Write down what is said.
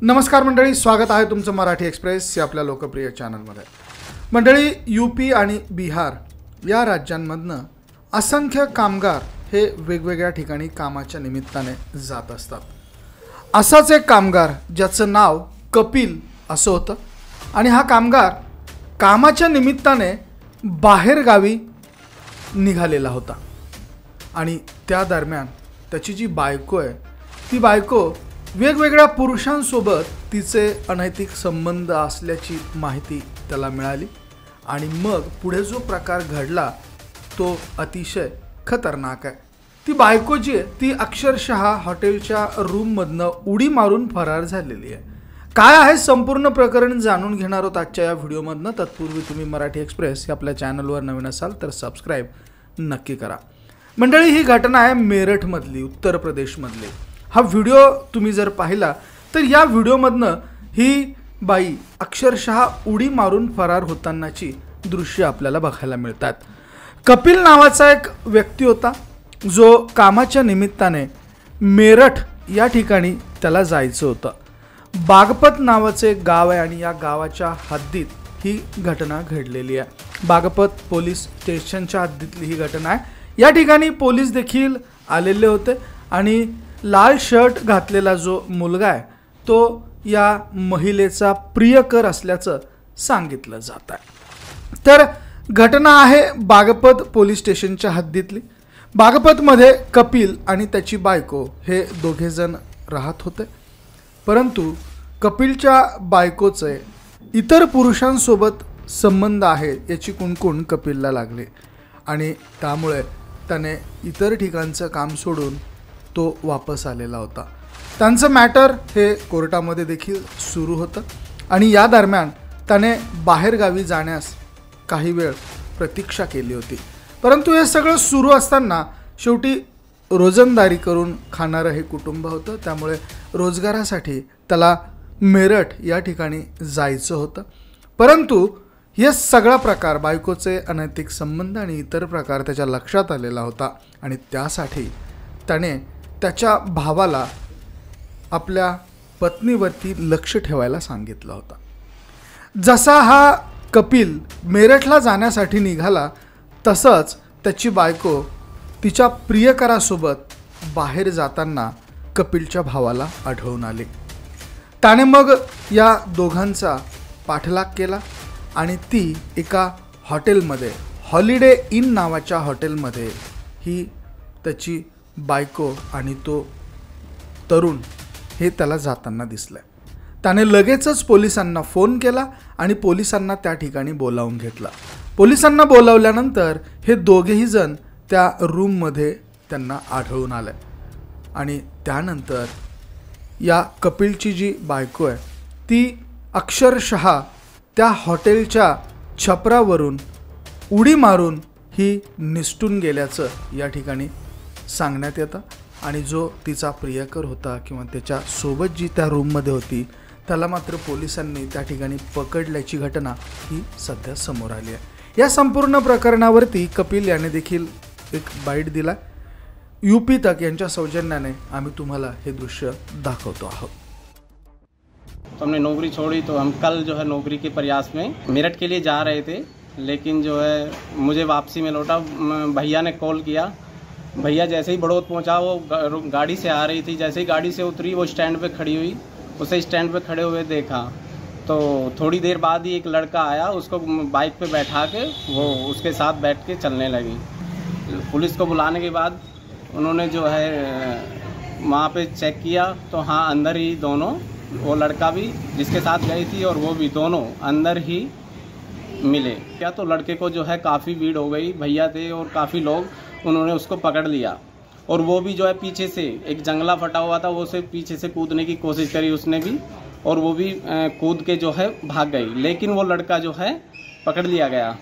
नमस्कार मंडळी, स्वागत आहे तुमचं मराठी एक्सप्रेस या आपल्या लोकप्रिय चॅनलमध्ये। मंडळी, यूपी आणि बिहार या राज्यांमधनं असंख्य कामगार हे वेगवेगळ्या ठिकाणी कामाच्या निमित्ताने जात असतात। असाच एक कामगार ज्याचं नाव कपिल असं होतं आणि हा कामगार कामाच्या निमित्ताने बाहेर गावी निघालेला होता आणि त्या दरम्यान त्याची जी बायको आहे ती बायको वेगवेगळ्या पुरुषांसोबत तिचे अनैतिक संबंध असल्याची माहिती त्याला मिळाली आणि मग पुढे जो प्रकार घडला तो अतिशय खतरनाक आहे। ती बायको जी आहे ती अक्षरशः हॉटेलच्या रूममधनं उडी मारून फरार झालेली आहे। काय आहे संपूर्ण प्रकरण जाणून घेणार आहोत आजच्या या व्हिडिओमधनं। तत्पूर्वी तुम्ही मराठी एक्सप्रेस या आपल्या चॅनलवर नवीन असाल तर सबस्क्राईब नक्की करा। मंडळी, ही घटना आहे मेरठमधली, उत्तर प्रदेशमधली। हा व्हिडिओ तुम्ही जर पाहिला तर या व्हिडिओमधनं ही बाई अक्षरशः उडी मारून फरार होतानाची दृश्य आपल्याला बघायला मिळतात। कपिल नावाचा एक व्यक्ती होता जो कामाच्या निमित्ताने मेरठ या ठिकाणी त्याला जायचं होतं। बागपत नावाचे एक गाव आहे आणि या गावाच्या हद्दीत ही घटना घडलेली आहे। बागपत पोलीस स्टेशनच्या हद्दीतली ही घटना आहे। या ठिकाणी पोलीस देखील आलेले होते आणि लाल शर्ट घातलेला जो मुलगा आहे तो या महिलेचा प्रियकर असल्याचं सांगितलं जात आहे। तर घटना आहे बागपत पोलीस स्टेशनच्या हद्दीतली। बागपतमध्ये कपिल आणि त्याची बायको हे दोघे जण राहत होते, परंतु कपिलच्या बायकोचे इतर पुरुषांसोबत संबंध आहे याची कुणकुण कपिलला लागली आणि त्यामुळे त्याने इतर ठिकाणचं काम सोडून तो वापस आलेला होता। त्यांचं मॅटर हे कोर्टामध्ये देखील सुरू होतं आणि या दरम्यान त्याने बाहेरगावी जाण्यास काही वेळ प्रतीक्षा केली होती, परंतु हे सगळं सुरू असताना शेवटी रोजंदारी करून खाणारं हे कुटुंब होतं, त्यामुळे रोजगारासाठी त्याला मेरठ या ठिकाणी जायचं होतं। परंतु हे सगळा प्रकार, बायकोचे अनैतिक संबंध आणि इतर प्रकार त्याच्या लक्षात आलेला होता आणि त्यासाठी त्याने त्याच्या भावाला आपल्या पत्नीवरती लक्ष ठेवायला सांगितलं होतं। जसा हा कपिल मेरठला जाण्यासाठी निघाला तसंच त्याची बायको तिच्या प्रियकरासोबत बाहेर जाताना कपिलच्या भावाला आढळून आली। त्याने मग या दोघांचा पाठलाग केला आणि ती एका हॉटेलमध्ये, हॉलिडे इन नावाच्या हॉटेलमध्ये ही त्याची बायको आणि तो तरुण हे त्याला जाताना दिसले। त्याने लगेचच पोलिसांना फोन केला आणि पोलिसांना त्या ठिकाणी बोलावून घेतला। पोलिसांना बोलावल्यानंतर हे दोघेही जण त्या रूममध्ये त्यांना आढळून आले आणि त्यानंतर या कपिलची जी बायको आहे ती अक्षरशः त्या हॉटेलच्या छपरावरून उडी मारून ही निसटून गेल्याचं या ठिकाणी सांगण्यात येतं आणि जो तिचा प्रियकर होता किंवा त्याच्या सोबत जी त्या रूममध्ये होती त्याला मात्र पोलिसांनी त्या ठिकाणी पकडल्याची घटना ही सध्या समोर आली आहे। या संपूर्ण प्रकरणावरती कपिल याने देखील एक बाईट दिला। यूपी तक यांच्या सौजन्याने आम्ही तुम्हाला हे दृश्य दाखवतो आहोत। तो हमने नौकरी छोड़ी तो हम कल जो है नौकरी के प्रयास में मेरठ के लिए जा रहे थे, लेकिन जो है मुझे वापसी में लौटा भैया ने कॉल किया। भैया जैसे ही बड़ौद पहुंचा, वो गाड़ी से आ रही थी, जैसे ही गाड़ी से उतरी वो स्टैंड पे खड़ी हुई, उसे स्टैंड पे खड़े हुए देखा तो थोड़ी देर बाद ही एक लड़का आया, उसको बाइक पे बैठा के वो उसके साथ बैठ के चलने लगी। पुलिस को बुलाने के बाद उन्होंने जो है वहाँ पे चेक किया तो हाँ, अंदर ही दोनों, वो लड़का भी जिसके साथ गई थी और वो भी, दोनों अंदर ही मिले। क्या तो लड़के को जो है काफ़ी भीड़ हो गई, भैया थे और काफ़ी लोग, उन्होंने उसको पकड़ लिया और वो भी जो है पीछे से एक जंगला फटा हुआ था, वो उसे पीछे से कूदने की कोशिश करी उसने भी, और वो भी कूद के जो है भाग गई, लेकिन वो लड़का जो है पकड़ लिया गया।